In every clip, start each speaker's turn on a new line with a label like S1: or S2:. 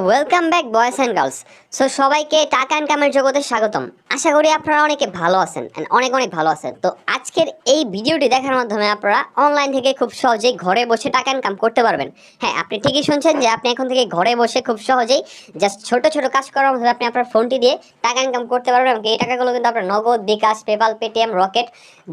S1: Welcome back boys and girls. সবাইকে টাকা ইনকামের জগতে স্বাগতম। আশা করি আপনারা অনেকে ভালো আছেন অ্যান্ড অনেক অনেক ভালো আছেন। তো আজকের এই ভিডিওটি দেখার মাধ্যমে আপনারা অনলাইন থেকে খুব সহজেই ঘরে বসে টাকা ইনকাম করতে পারবেন। হ্যাঁ, আপনি ঠিকই শুনছেন যে আপনি এখন থেকে ঘরে বসে খুব সহজেই জাস্ট ছোট ছোট কাজ করার মাধ্যমে আপনি আপনার ফোনটি দিয়ে টাকা ইনকাম করতে পারবেন। এবং এই টাকাগুলো কিন্তু আপনার নগদ, বিকাশ, পেপাল, পেটিএম, রকেট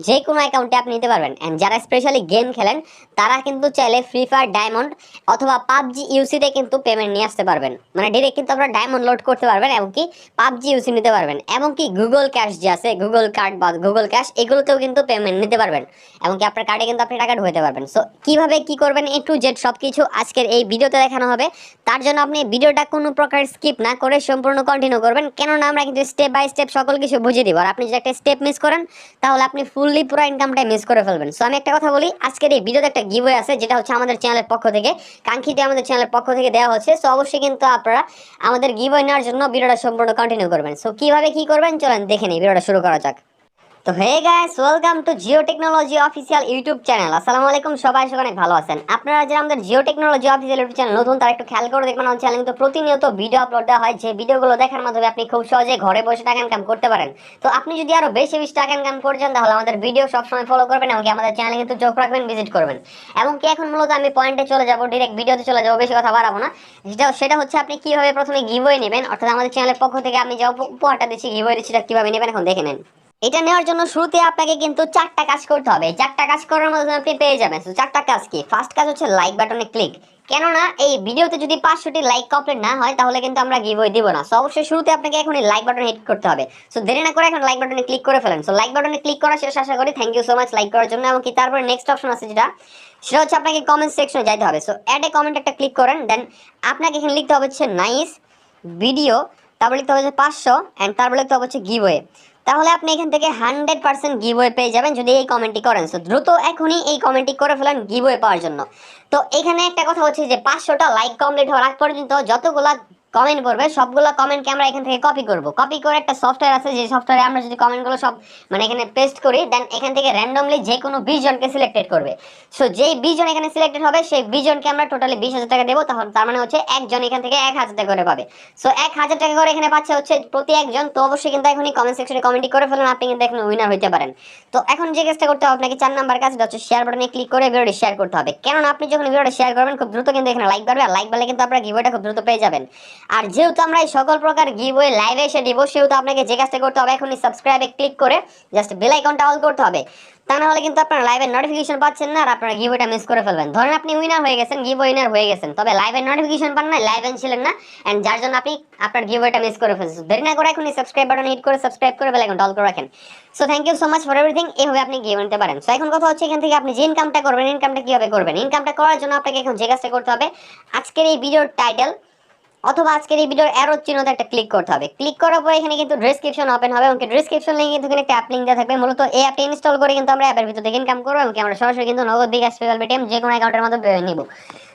S1: যে কোনো অ্যাকাউন্টে আপনি নিতে পারবেন। অ্যান্ড যারা স্পেশালি গেম খেলেন তারা কিন্তু চাইলে ফ্রি ফায়ার, ডায়মন্ড অথবা পাবজি ইউসিতে কিন্তু পেমেন্ট নিয়ে আসতে পারবেন। মানে ডিরেক্ট কিন্তু আপনারা ডায়মন্ড লোড করতে পারবেন, এমনকি পাবজি ইউসি নিতে পারবেন, এমনকি গুগল ক্যাশ যে আছে, গুগল কার্ড বা গুগল ক্যাশ, এগুলোতেও কিন্তু পেমেন্ট নিতে পারবেন। এমনকি আপনার কার্ডে কিন্তু আপনি টাকা ঢুকাতে পারবেন। সো কিভাবে কি করবেন A to Z সব কিছু আজকের এই ভিডিওতে দেখানো হবে। তার জন্য আপনি ভিডিওটা কোনো প্রকার স্কিপ না করে সম্পূর্ণ কন্টিনিউ করবেন, কেননা আমরা কিন্তু স্টেপ বাই স্টেপ সকল কিছু বুঝিয়ে দিব। আর আপনি যদি একটা স্টেপ মিস করেন তাহলে আপনি ফুললি পুরো ইনকামটাই মিস করে ফেলবেন। সো আমি একটা কথা বলি, আজকের এই ভিডিওতে একটা গিভওয়ে আছে, যেটা হচ্ছে আমাদের চ্যানেলের পক্ষ থেকে, কাঙ্ক্ষিত আমাদের চ্যানেলের পক্ষ থেকে দেওয়া হচ্ছে। সো অবশ্যই কিন্তু আপনারা আমাদের গিভওয়ে নেওয়ার জন্য ভিডিওটা সম্পূর্ণ কন্টিনিউ করবেন। সো কিভাবে কি করবেন চলেন দেখে নিই, ভিডিওটা শুরু করা যাক। তো hey guys, welcome to Geo technology official YouTube channel. আসসালামু আলাইকুম, সবাই অনেক ভালো আছেন। আপনারা যারা আমাদের Geo technology official YouTube channel নতুন, তারা একটু খেয়াল করে দেখবেন, আমাদের চ্যানেলে কিন্তু প্রতিনিয়ত ভিডিও আপলোড দেওয়া হয়, যে ভিডিওগুলো দেখার মাধ্যমে আপনি খুব সহজে ঘরে বসে টাকা ইনকাম করতে পারেন। তো আপনি যদি আরো বেশি বেশি টাকা ইনকাম করছেন তাহলে আমাদের ভিডিও সবসময় ফলো করবেন, এমনকি আমাদের চ্যানেলে কিন্তু চোখ রাখবেন, ভিজিট করবেন। এমনকি এখন মূলত আমি পয়েন্টে চলে যাব, ডিরেক্ট ভিডিওতে চলে যাবো, বেশি কথা বাড়াবো না। সেটা হচ্ছে আপনি কিভাবে প্রথমে গিভওয়ে নেবেন, অর্থাৎ আমাদের চ্যানেলের পক্ষ থেকে আমি যে উপহারটা দিচ্ছি, গিভওয়ে দিচ্ছি, সেটা কিভাবে নেবেন এখন দেখে নেন। এটা নেওয়ার জন্য শুরুতে আপনাকে কিন্তু 4টা কাজ করতে হবে। 4টা কাজ করার মাধ্যমে আপনি পেয়ে যাবেন। তো 4টা কাজ কি? ফার্স্ট কাজ হচ্ছে লাইক বাটনে ক্লিক। কেননা এই ভিডিওতে যদি 500টি লাইক কমপ্লিট না হয় তাহলে কিন্তু আমরা গিভওয়ে দিব না। সো অবশ্যই শুরুতে আপনাকে এখন লাইক বাটনে হিট করতে হবে। সো দেরি না করে এখন লাইক বাটনে ক্লিক করে ফেলেন। সো লাইক বাটনে ক্লিক করা শেষ আশা করি। Thank you so much like করার জন্য। এবং কি তারপরে নেক্সট অপশন আছে, সেটা হচ্ছে আপনাকে কমেন্ট সেকশনে যাইতে হবে। সো অ্যাড এ কমেন্ট একটা ক্লিক করেন, দেন আপনাকে এখানে লিখতে হবে হচ্ছে নাইস ভিডিও, তারপর লিখতে হবে হচ্ছে 500, অ্যান্ড তারপর লিখতে হবে হচ্ছে গিভওয়ে। তাহলে আপনি এখান থেকে 100% গিভওয়ে পেয়ে যাবেন যদি এই কমেন্টটি করেন। সো দ্রুত এখনই এই কমেন্টটি করে ফেলেন গিভওয়ে পাওয়ার জন্য। তো এখানে একটা কথা হচ্ছে যে 500টা লাইক কমপ্লিট হওয়ার আগ পর্যন্ত যতগুলা কমেন্ট করবে সবগুলো কমেন্টকে আমরা এখান থেকে কপি করব। কপি করে একটা সফটওয়্যার আছে, যে সফটওয়্যারে আমরা যদি কমেন্টগুলো সব মানে এখানে পেস্ট করি, দেন এখান থেকে র্যান্ডমলি যে কোনো 20 জনকে সিলেক্টেড করবে। সো যেই 20 জন এখানে সিলেক্টেড হবে সেই 20 জনকে আমরা টোটালি 20,000 টাকা দেবো। তার মানে হচ্ছে একজন এখান থেকে 1,000 টাকা করে পাবে। সো 1,000 টাকা করে এখানে পাচ্ছে হচ্ছে প্রতি একজন। তো অবশ্যই কিন্তু এখনই কমেন্ট সেকশনে কমেন্ট করে ফেলুন, আপনি কিন্তু এখন উইনার হতে পারেন। তো এখন যে কাজটা করতে হবে আপনাকে 4 নাম্বার কাজ, হচ্ছে শেয়ার বাটনে ক্লিক করে ভিডিওটি শেয়ার করতে হবে। কেননা আপনি যখন ভিডিওটা শেয়ার করবেন খুব দ্রুত কিন্তু এখানে লাইক বাড়বে, আর লাইক বাড়লে কিন্তু আপনারা গিভওয়েটা খুব দ্রুত পেয়ে যাবেন। আর যেহেতু আমরা এই সকল প্রকার গিভওয়ে লাইভে এসে দিব, সেহেতু আপনাকে যে কাজটা করতে হবে এখনই সাবস্ক্রাইবে ক্লিক করে জাস্ট বেল আইকনটা অল করতে হবে। তা না হলে কিন্তু আপনারা লাইভের নোটিফিকেশন পাচ্ছেন না, আর আপনারা গিভওয়েটা মিস করে ফেলবেন। ধরেন আপনি উইনার হয়ে গেছেন, গিভওয়ে উইনার হয়ে গেছেন, তবে লাইভের নোটিফিকেশন পান না, লাইভে ছিলেন না, এন্ড যার জন্য আপনি আপনার গিভওয়েটা মিস করে ফেলছেন। দেরি না করে এখনই সাবস্ক্রাইব বাটন হিট করে সাবস্ক্রাইব করে বেল আইকনটা অল করে রাখেন। So thank you so much for everything. এইভাবে আপনি গিভওয়ে নিতে পারেন। সো এখন কথা হচ্ছে এখান থেকে আপনি যে ইনকামটা করবেন, ইনকামটা কিভাবে করবেন। ইনকামটা করার জন্য আপনাকে এখন যে কাজটা করতে হবে, আজকের এই ভিডিওর টাইটেল অথবা আজকের এই ভিডিওর অ্যারো চিহ্নতে একটা ক্লিক করতে হবে। ক্লিক করার পরে এখানে কিন্তু ডেসক্রিপশন ওপেন হবে, এবং ডেসক্রিপশন লিংকে কিন্তু একটা অ্যাপ লিংক দেওয়া থাকবে। মূলত এই অ্যাপটা ইনস্টল করে কিন্তু আমরা অ্যাপের ভিতর থেকে ইনকাম করবো, এবং আমরা সরাসরি কিন্তু নগদ, বিকাশ, পেপাল, পেটিএম যে কোনো অ্যাকাউন্টের মাধ্যমে নিব।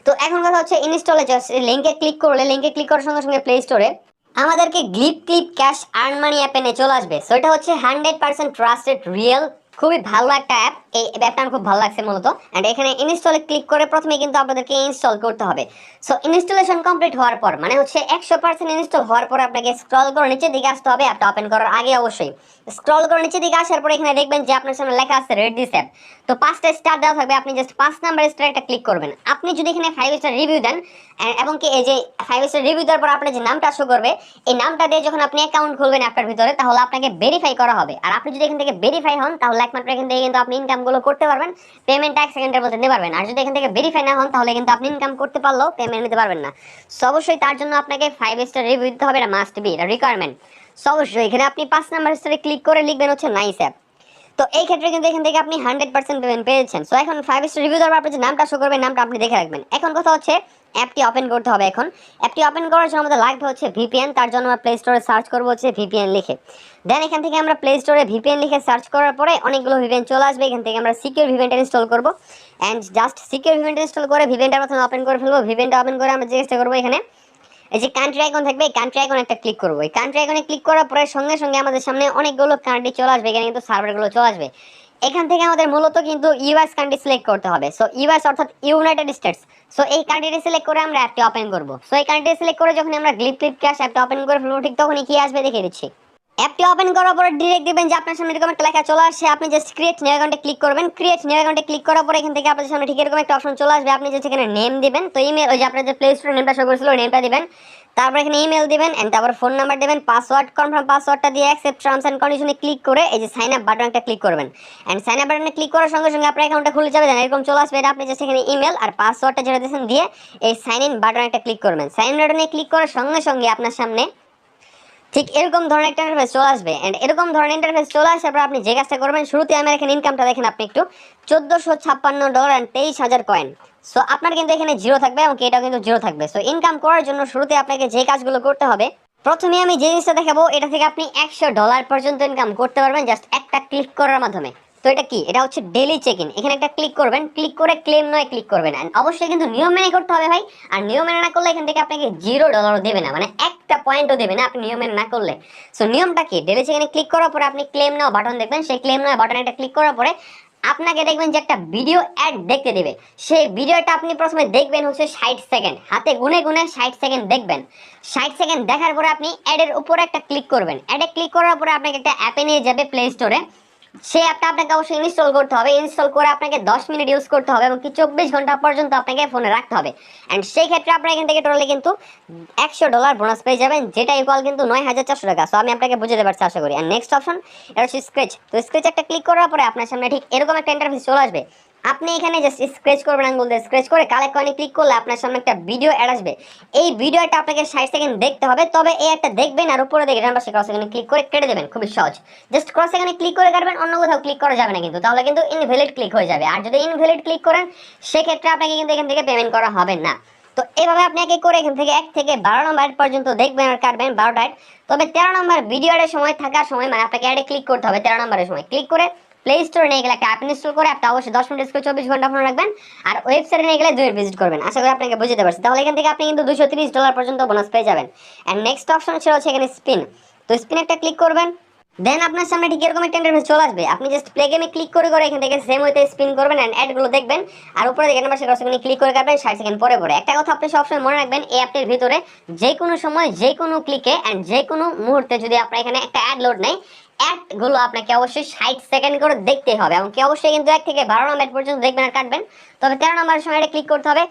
S1: তো এখন কথা হচ্ছে ইনস্টলে জাস্ট লিংকে ক্লিক করলে, লিংকে ক্লিক করার সঙ্গে সঙ্গে প্লে স্টোরে আমাদেরকে গ্লিপ ক্যাশ আর্ন মানি অ্যাপে নিয়ে চলে আসবে। সো এটা হচ্ছে 100% ট্রাস্টেড, রিয়েল, খুবই ভালো একটা অ্যাপ। এই অ্যাপটা আমার খুব ভালো লাগছে মূলত। অ্যান্ড এখানে ইনস্টলে ক্লিক করে প্রথমে কিন্তু আপনাদেরকে ইনস্টল করতে হবে। সো ইনস্টলেশন কমপ্লিট হওয়ার পর, মানে হচ্ছে 100% ইনস্টল হওয়ার পর আপনাকে স্ক্রল করে নিচের দিকে আসতে হবে। অ্যাপটা ওপেন করার আগে অবশ্যই স্ক্রল করে নিচের দিকে আসার পরে এখানে দেখবেন যে আপনার সামনে লেখা আছে রেড দিস অ্যাপ। তো 5টা স্টার দেওয়া থাকবে, আপনি জাস্ট 5 নাম্বার স্টার একটা ক্লিক করবেন। আপনি যদি এখানে 5 স্টার রিভিউ দেন, এবং কি এই যে 5 স্টার রিভিউ দেওয়ার পর আপনার যে নামটা শো করবে, এই নামটা দিয়ে যখন আপনি অ্যাকাউন্ট খুলবেন অ্যাপটার ভিতরে, তাহলে আপনাকে ভেরিফাই করা হবে। আর আপনি যদি এখান থেকে ভেরিফাই হন তাহলে একমাত্র এখান থেকে কিন্তু আপনি ইনকামগুলো করতে পারবেন, পেমেন্ট 1 সেকেন্ডের মধ্যে নিতে পারবেন। আর যদি এখান থেকে ভেরিফাই না হন তাহলে কিন্তু আপনি ইনকাম করতে পারলেও পেমেন্ট নিতে পারবেন না। সো অবশ্যই তার জন্য আপনাকে 5 স্টার রিভিউ দিতে হবে, এটা মাস্ট বি, এটা রিকোয়ারমেন্ট। সো অবশ্যই এখানে আপনি 5 নাম্বার স্টারে ক্লিক করে লিখবেন হচ্ছে নাইস অ্যাপ। তো এই ক্ষেত্রে কিন্তু এখান থেকে আপনি 100% পেমেন্ট পেয়েছেন। সো এখন 5 স্টার রিভিউ দেওয়ার পর আপনি যে নামটা শো করবে, নামটা আপনি দেখে রাখবেন। এখন কথা হচ্ছে অ্যাপটি ওপেন করতে হবে। এখন অ্যাপটি ওপেন করার জন্য আমাদের লাগবে হচ্ছে ভিপিএন। তার জন্য আমরা প্লে স্টোরে সার্চ করবো হচ্ছে ভিপিএন লিখে। দেন এখান থেকে আমরা প্লে স্টোরে ভিপিএন লিখে সার্চ করার পরে অনেকগুলো ভিপিএন চলে আসবে। এখান থেকে আমরা সিকিউর ভিপিএনটা ইনস্টল করবো, অ্যান্ড জাস্ট সিকিউর ভিপিএনটা ইনস্টল করে ভিপিএনটা প্রথমে ওপেন করে ফেলবো। ভিপিএনটা ওপেন করে আমরা চেষ্টা করবো এখানে এই যে কান্ট্রি আইকন থাকবে, এই কান্ট্রি আইকনে একটা ক্লিক করবো। এই কান্ট্রি আইকনে ক্লিক করার পরে সঙ্গে সঙ্গে আমাদের সামনে অনেকগুলো কান্ট্রি চলে আসবে, এখানে কিন্তু সার্ভারগুলো চলে আসবে। এখান থেকে আমাদের মূলত কিন্তু ইউএস কান্ট্রি সিলেক্ট করতে হবে। সো ইউএস অর্থাৎ ইউনাইটেড স্টেটস। সো এই কান্ট্রিটি সিলেক্ট করে আমরা অ্যাপটি ওপেন করব। সো এই কান্ট্রি সিলেক্ট করে যখন আমরা GlipClip অ্যাপটা ওপেন করে ফেলবো, ঠিক তখনই কি আসবে দেখিয়ে দিচ্ছি। অ্যাপটি ওপেন করার পরে ডিরেক্ট দিবেন যে আপনার সামনে এরকম একটা লেখা চলে আসে, আপনি জাস্ট ক্রিয়েট নিউ অ্যাকাউন্টে ক্লিক করবেন। ক্রিয়েট নিউ অ্যাকাউন্টে ক্লিক করার পরে এখান থেকে আপনাদের সামনে ঠিক এরকম একটা অপশন চলে আসবে, আপনি জাস্ট এখানে নেম দিবেন। তো ইমেল, ওই যে আপনার যে প্লে স্টোরে নেমটা শো করেছিল ওই নেমটা দিবেন, তারপর এখানে ইমেল দিবেন এন্ড তারপর ফোন নাম্বার দিবেন, পাসওয়ার্ড কনফার্ম পাসওয়ার্ডটা দিয়ে অ্যাকসেপ্ট টার্মস এন্ড কন্ডিশনে ক্লিক করে এই যে সাইন আপ বাটনটা ক্লিক করবেন। এন্ড সাইন আপ বাটনে ক্লিক করার সঙ্গে সঙ্গে আপনার অ্যাকাউন্টটা খুলে যাবে, এরকম চলে আসবে। এটা আপনি জাস্ট এখানে ইমেল আর পাসওয়ার্ডটা যেটা দিয়েছেন দিয়ে এই সাইন ইন বাটনে একটা ক্লিক করবেন। সাইন ইন বাটনে ক্লিক করার সঙ্গে সঙ্গে আপনার সামনে ঠিক এরকম ধরনের একটা ইন্টারফেস চলে আসবে। এন্ড এরকম ধরনের ইন্টারফেস চলে আসার পর আপনি যে কাজটা করবেন, শুরুতে আমার এখানে ইনকামটা দেখেন আপনি একটু $1456 এন্ড 23,000 কয়েন। সো আপনার কিন্তু এখানে জিরো থাকবে এবং এটাও কিন্তু জিরো থাকবে। সো ইনকাম করার জন্য শুরুতে আপনাকে যে কাজগুলো করতে হবে, প্রথমে আমি যে জিনিসটা দেখাবো এটা থেকে আপনি $100 পর্যন্ত ইনকাম করতে পারবেন জাস্ট একটা ক্লিক করার মাধ্যমে। তো এটা কি, এটা হচ্ছে ডেইলি চেক ইন। এখানে একটা ক্লিক করবেন, ক্লিক করে ক্লেম নয় ক্লিক করবেন। এন্ড অবশ্যই কিন্তু নিয়ম মেনে করতে হবে ভাই, আর নিয়ম মেনে না করলে এখান থেকে আপনাকে $0 দেবে না, মানে একটা পয়েন্টও দেবে না আপনি নিয়ম মেনে না করলে। সো নিয়মটা কি, ডেইলি চেক ইনে ক্লিক করার পরে আপনি ক্লেম নাও বাটন দেখবেন, সেই ক্লেম নাও বাটনে একটা ক্লিক করার পরে আপনাকে দেখবেন যে একটা ভিডিও অ্যাড দেখতে দেবে। সেই ভিডিওটা আপনি প্রথমে দেখবেন হচ্ছে 60 সেকেন্ড, হাতে গুনে গুনে 60 সেকেন্ড দেখবেন। 60 সেকেন্ড দেখার পরে আপনি অ্যাডের উপরে একটা ক্লিক করবেন। অ্যাডে ক্লিক করার পরে আপনাকে একটা অ্যাপে নিয়ে যাবে প্লে স্টোরে। সেই অ্যাপটা আপনাকে অবশ্যই ইনস্টল করতে হবে। ইনস্টল করে আপনাকে 10 মিনিট ইউজ করতে হবে এবং কি 24 ঘন্টা পর্যন্ত আপনাকে ফোনে রাখতে হবে। অ্যান্ড সেই ক্ষেত্রে আপনার এখান থেকে টোটালি কিন্তু $100 বোনাস পেয়ে যাবেন, যেটা ইকুয়াল কিন্তু 9,400 টাকা। সো আমি আপনাকে বুঝাতে পারছি আশা করি। অ্যান্ড নেক্সট অপশন এটা হচ্ছে স্ক্রেচ। তো স্ক্রেচ একটা ক্লিক করার পরে আপনার সামনে ঠিক এরকম একটা ইন্টারফেস চলে আসবে। আপনি এখানে জাস্ট স্ক্রেচ করবেন, আঙ্গুল দিয়ে স্ক্রেচ করে কালেক্ট কয়েনে ক্লিক করলে আপনার সামনে একটা ভিডিও অ্যাড আসবে। এই ভিডিওটা আপনাকে 60 সেকেন্ড দেখতে হবে, তবে এই একটা দেখবেন আর উপরে দেখে ডান পাশে ক্রস এখানে ক্লিক করে কেটে দেবেন, খুবই সহজ। জাস্ট ক্রস এখানে ক্লিক করে কাটবেন, অন্য কোথাও ক্লিক করা যাবে না কিন্তু, তাহলে কিন্তু ইনভ্যালিড ক্লিক হয়ে যাবে। আর যদি ইনভ্যালিড ক্লিক করেন সেক্ষেত্রে আপনাকে কিন্তু এখান থেকে পেমেন্ট করা হবে না। তো এইভাবে আপনি এক এক করে এখান থেকে 1 থেকে 12 নম্বর পর্যন্ত দেখবেন আর কাটবেন 12টায়। তবে 13 নম্বর ভিডিও অ্যাডের সময় থাকার সময়, মানে আপনাকে অ্যাডে ক্লিক করতে হবে 13 নম্বরের সময়। ক্লিক করে প্লে স্টোরে নিয়ে গেলে একটা অ্যাপ ইনস্টল করে অ্যাপটা অবশ্যই 10 মিনিট করে 24 ঘন্টা ফোনে রাখবেন। আর ওয়েবসাইটে নিয়ে গেলে 2 ভিজিট করবেন। আশা করি আপনাকে বুঝতে পারছি। তাহলে এখান থেকে আপনি কিন্তু $230 পর্যন্ত বোনাস পেয়ে যাবেন। অ্যান্ড নেক্সট অপশন ছিল হচ্ছে এখানে স্পিন। তো স্পিন একটা ক্লিক করবেন, দেন আপনার সামনে ঠিক এরকম একটা ইন্টারফেস চলে আসবে। আপনি জাস্ট প্লে গেমে ক্লিক করে করে এখান থেকে সেম ওয়েতে স্পিন করবেন এন্ড অ্যাডগুলো দেখবেন। আর উপরে দেখেন পাশে ক্রসে ক্লিক করে কাটবেন 60 সেকেন্ড পরে পরে। একটা কথা আপনি সবসময় মনে রাখবেন, এই অ্যাপটির ভিতরে যে কোনো সময় যে কোনো ক্লিকে এন্ড যে কোনো মুহূর্তে যদি আপনার এখানে একটা অ্যাড লোড নেয়, অ্যাডগুলো আপনাকে অবশ্যই 60 সেকেন্ড করে দেখতে হবে এবং কি অবশ্যই কিন্তু 1 থেকে 12 নম্বর পর্যন্ত দেখবেন আর কাটবেন। তবে 13 নম্বরের সময় এটা ক্লিক করতে হবে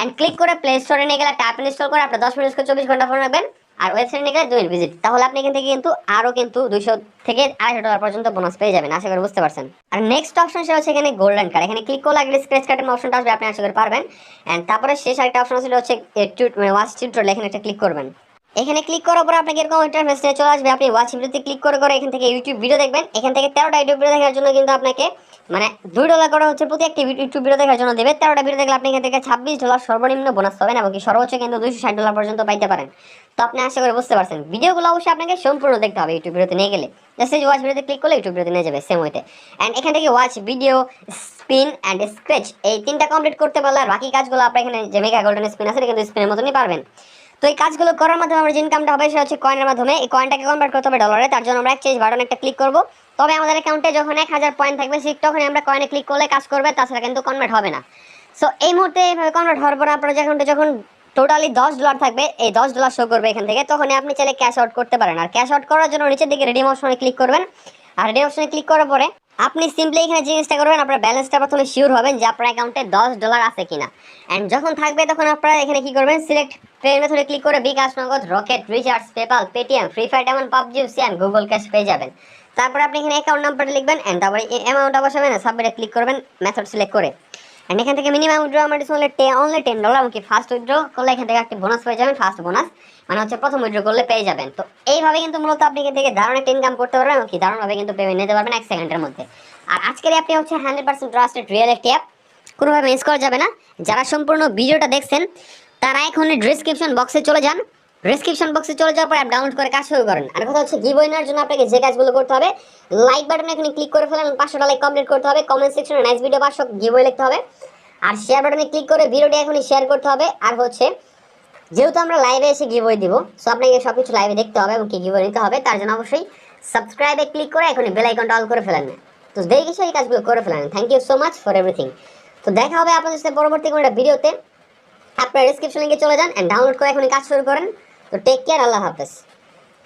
S1: এন্ড ক্লিক করে প্লে স্টোরে নিয়ে গেলে একটা অ্যাপ ইনস্টল করে আপনি 10 মিনিট করে 24 ঘন্টা ফোন রাখবেন। আর ওয়েবসাইট নিয়ে গেলে 2 ভিজিট, তাহলে আপনি এখান থেকে কিন্তু আরও কিন্তু 200 থেকে $250 পর্যন্ত বোনাস পেয়ে যাবেন। আশা করি বুঝতে পারছেন। আর নেক্সট অপশন সেটা হচ্ছে এখানে গোল্ডেন কার্ড। এখানে ক্লিক করলে আগে স্ক্র্যাচ কার্ডের অপশনটা আসবে, আপনি আশা করি পারবেন। এন্ড তারপরে শেষ আরেকটা অপশন ছিল হচ্ছে ওয়াচ টিউটোরিয়াল। এখানে একটা ক্লিক করবেন। এখানে ক্লিক করার পর আপনাকে এরকম ইন্টারফেস চলে আসবে। আপনি ওয়াচ ভিডিওতে ক্লিক করে করে এখান থেকে ইউটিউব ভিডিও দেখবেন। এখান থেকে 13টা ইউটিউব ভিডিও দেখার জন্য কিন্তু আপনাকে মানে $2 করে হচ্ছে প্রতি একটি ইউটিউব ভিডিও দেখার জন্য দেবে। 13টা ভিডিও দেখলে আপনি এখান থেকে $26 সর্বনিম্ন বোনাস পাবেন এবং কি সর্বোচ্চ কিন্তু $260 পর্যন্ত পাইতে পারেন। তো আপনি আশা করে বুঝতে পারছেন। ভিডিওগুলো অবশ্যই আপনাকে সম্পূর্ণ দেখতে হবে ইউটিউব ভিডিওতে নিয়ে গেলে। জাস্ট এই ওয়াচ ভিডিওতে ক্লিক করলে ইউটিউব ভিডিওতে নিয়ে যাবে সেম ওয়েতে। অ্যান্ড এখান থেকে watch video, spin and scratch এই 3টা কমপ্লিট করতে পারলে আর বাকি কাজগুলো আপনার এখানে যে মেগা গোল্ডেন স্পিন আছে কিন্তু স্পিনের মতনই পারবেন। তো এই কাজগুলো করার মাধ্যমে আমার যে ইনকামটা হবে সেটা হচ্ছে কয়েনের মাধ্যমে। এই কয়েনটাকে কনভার্ট করতে হবে ডলারে। তার জন্য আমরা এক্সচেঞ্জ বাটন একটা ক্লিক করব। তবে আমাদের অ্যাকাউন্টে যখন 1000 পয়েন্ট থাকবে ঠিক তখনই আমরা কয়েনে ক্লিক করলে কাজ করবে, তাছাড়া কিন্তু কনভার্ট হবে না। সো এই মুহূর্তে এইভাবে কনভার্ট হওয়ার পর আপনার অ্যাকাউন্টে যখন টোটালি $10 থাকবে, এই $10 শো করবে এখান থেকে, তখনই আপনি চাইলে ক্যাশ আউট করতে পারেন। আর ক্যাশ আউট করার জন্য নিচের দিকে রেডিম অপশনে ক্লিক করবেন। আর রেডিম অপশনে ক্লিক করার পরে আপনি সিম্পলি এখানে যে জিনিসটা করবেন, আপনার ব্যালেন্সটা প্রথমে শিওর হবেন যে আপনার অ্যাকাউন্টে $10 আছে কিনা। অ্যান্ড যখন থাকবে তখন আপনারা এখানে কি করবেন, সিলেক্ট পে মেথডে ক্লিক করে বিকাশ, নগদ, rocket, recharge, PayPal, Paytm, free fire, diamond, PUBG, CM, Google cash পেয়ে যাবেন। তারপর আপনি এখানে অ্যাকাউন্ট নাম্বারটা লিখবেন এন্ড তারপরে অ্যামাউন্টটা বসাবেন, সাবমিটে ক্লিক করবেন, মেথড সিলেক্ট করে। এন্ড এখান থেকে মিনিমাম উইথড্র অ্যামাউন্ট হলে অনলি $10 এমনকি ফার্স্ট উইথড্র করলে এখান থেকে একটা বোনাস পেয়ে যাবেন। ফার্স্ট বোনাস মানে হচ্ছে প্রথম উইথড্র করলে পেয়ে যাবেন। তো এইভাবে কিন্তু মূলত আপনি এখান থেকে দারুণ একটা ইনকাম করতে পারবেন এবং কি দারুণভাবে কিন্তু পেমেন্ট নিতে পারবেন 1 সেকেন্ডের মধ্যে। আর আজকের অ্যাপটি হচ্ছে 100% ট্রাস্টেড রিয়েল একটি অ্যাপ, কোনোভাবে মিস করা যাবে না। যারা সম্পূর্ণ ভিডিওটা দেখছেন তারা এখন ডেসক্রিপশন বক্সে চলে যান। ডেসক্রিপশন বক্সে চলে যাওয়ার পর অ্যাপ ডাউনলোড করে কাজ শুরু করেন। আর কথা হচ্ছে গিভ উইনার জন্য আপনাকে যে কাজগুলো করতে হবে, লাইক বাটনে এখানে ক্লিক করে ফেলেন, 500টা লাইক কমপ্লিট করতে হবে, কমেন্ট সেকশনে নাইস ভিডিও 500 গিভ ওয়ে লিখতে হবে, আর শেয়ার বাটনে ক্লিক করে ভিডিওটি এখনই শেয়ার করতে হবে। আর হচ্ছে যেহেতু আমরা লাইভে এসে গিভ ওয়ে দিব, সো আপনাকে সবকিছু লাইভে দেখতে হবে এবং কি গিভ ওয়ে নিতে হবে। তার জন্য অবশ্যই সাবস্ক্রাইবে ক্লিক করে এখনই বেল আইকনটা অল করে ফেলেন। তো দেরি কিসে এই কাজগুলো করে ফেলেন। Thank you so much for everything. তো দেখা হবে আপনাদের সাথে পরবর্তী কোনো একটা ভিডিওতে। আপনারা ডেসক্রিপশন লিঙ্কে চলে যান এন্ড ডাউনলোড করে এখনই কাজ শুরু করেন। তো টেক কেয়ার, আল্লাহ হাফেজ।